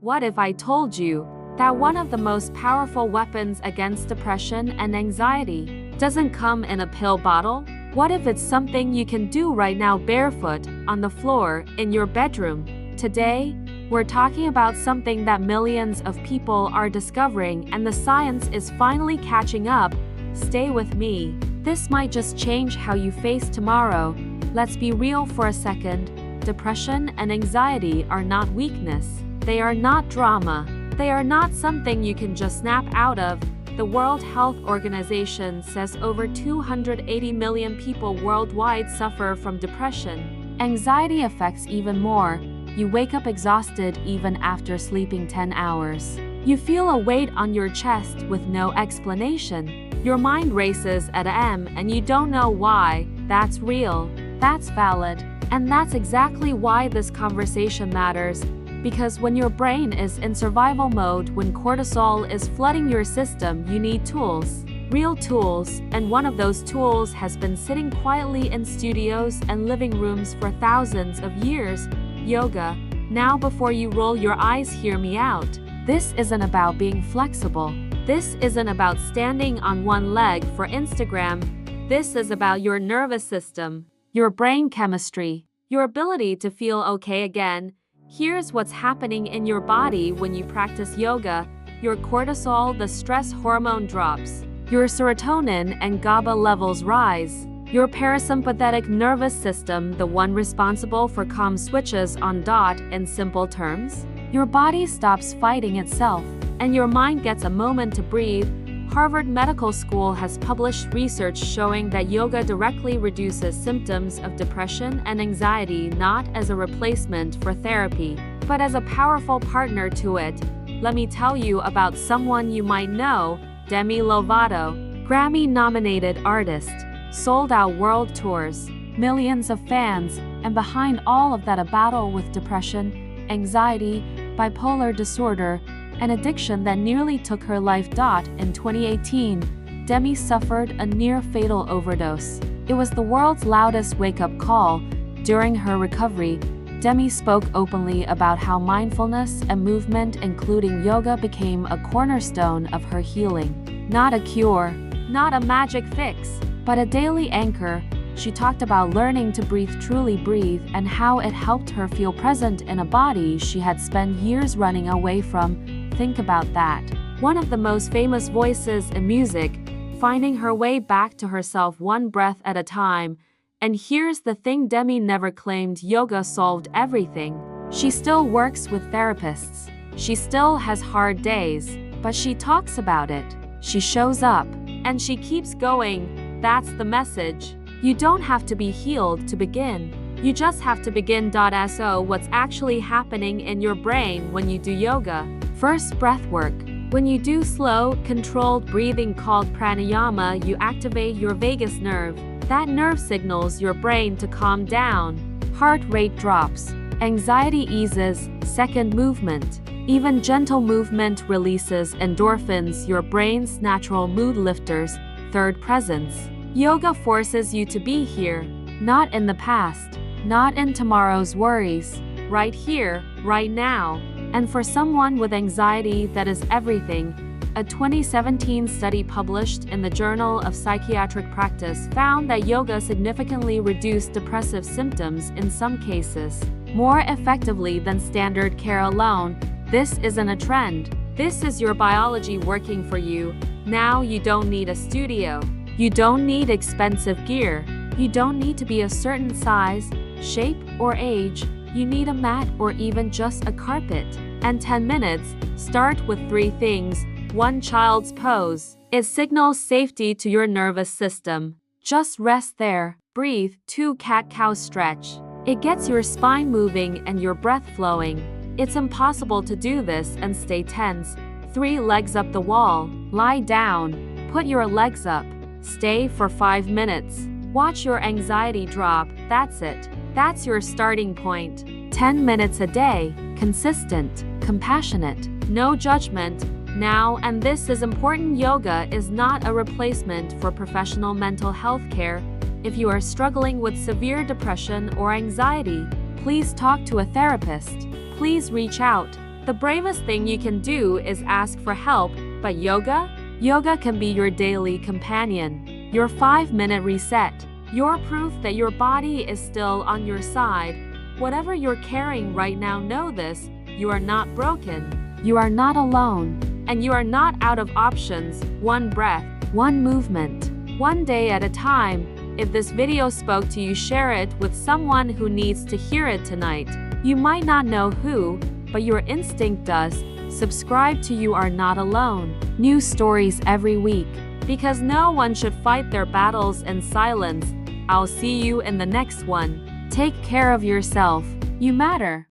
What if I told you that one of the most powerful weapons against depression and anxiety doesn't come in a pill bottle? What if it's something you can do right now barefoot, on the floor, in your bedroom? Today, we're talking about something that millions of people are discovering, and the science is finally catching up. Stay with me. This might just change how you face tomorrow. Let's be real for a second. Depression and anxiety are not weakness. They are not drama. They are not something you can just snap out of. The World Health Organization says over 280 million people worldwide suffer from depression. Anxiety affects even more. You wake up exhausted even after sleeping 10 hours. You feel a weight on your chest with no explanation. Your mind races at M and you don't know why. That's real. That's valid. And that's exactly why this conversation matters. Because when your brain is in survival mode, when cortisol is flooding your system, you need tools. Real tools, and one of those tools has been sitting quietly in studios and living rooms for thousands of years: yoga. Now before you roll your eyes, hear me out. This isn't about being flexible. This isn't about standing on one leg for Instagram. This is about your nervous system, your brain chemistry, your ability to feel okay again. Here's what's happening in your body when you practice yoga. Your cortisol, the stress hormone, drops. Your serotonin and GABA levels rise. Your parasympathetic nervous system, the one responsible for calm, switches on. In simple terms, your body stops fighting itself, and your mind gets a moment to breathe. Harvard Medical School has published research showing that yoga directly reduces symptoms of depression and anxiety, not as a replacement for therapy, but as a powerful partner to it. Let me tell you about someone you might know: Demi Lovato, Grammy-nominated artist, sold-out world tours, millions of fans, and behind all of that, a battle with depression, anxiety, bipolar disorder, an addiction that nearly took her life. In 2018, Demi suffered a near-fatal overdose. It was the world's loudest wake-up call. During her recovery, Demi spoke openly about how mindfulness and movement, including yoga, became a cornerstone of her healing. Not a cure, not a magic fix, but a daily anchor. She talked about learning to breathe, truly breathe, and how it helped her feel present in a body she had spent years running away from. Think about that. One of the most famous voices in music, finding her way back to herself one breath at a time. And here's the thing: Demi never claimed yoga solved everything. She still works with therapists. She still has hard days, but she talks about it. She shows up, and she keeps going. That's the message. You don't have to be healed to begin. You just have to begin. So what's actually happening in your brain when you do yoga? First, breath work. When you do slow, controlled breathing called pranayama, you activate your vagus nerve. That nerve signals your brain to calm down. Heart rate drops. Anxiety eases. Second, movement. Even gentle movement releases endorphins, your brain's natural mood lifters. Third, presence. Yoga forces you to be here, not in the past, not in tomorrow's worries, right here, right now. And for someone with anxiety, that is everything. A 2017 study published in the Journal of Psychiatric Practice found that yoga significantly reduced depressive symptoms, in some cases, more effectively than standard care alone. This isn't a trend. This is your biology working for you. Now you don't need a studio. You don't need expensive gear. You don't need to be a certain size, shape, or age. You need a mat or even just a carpet. And 10 minutes. Start with 3 things. 1. Child's pose. It signals safety to your nervous system. Just rest there. Breathe. 2. Cat-cow stretch. It gets your spine moving and your breath flowing. It's impossible to do this and stay tense. 3. Legs up the wall. Lie down. Put your legs up. Stay for 5 minutes. Watch your anxiety drop. That's it. That's your starting point. 10 minutes a day. Consistent. Compassionate. No judgment. Now, and this is important, yoga is not a replacement for professional mental health care. If you are struggling with severe depression or anxiety, please talk to a therapist. Please reach out. The bravest thing you can do is ask for help, but yoga? Yoga can be your daily companion, your 5-minute reset, your proof that your body is still on your side. Whatever you're carrying right now, know this: you are not broken, you are not alone, and you are not out of options. One breath, one movement, one day at a time. If this video spoke to you, share it with someone who needs to hear it tonight. You might not know who, but your instinct does. Subscribe to You Are Not Alone. New stories every week, because no one should fight their battles in silence. I'll see you in the next one. Take care of yourself. You matter.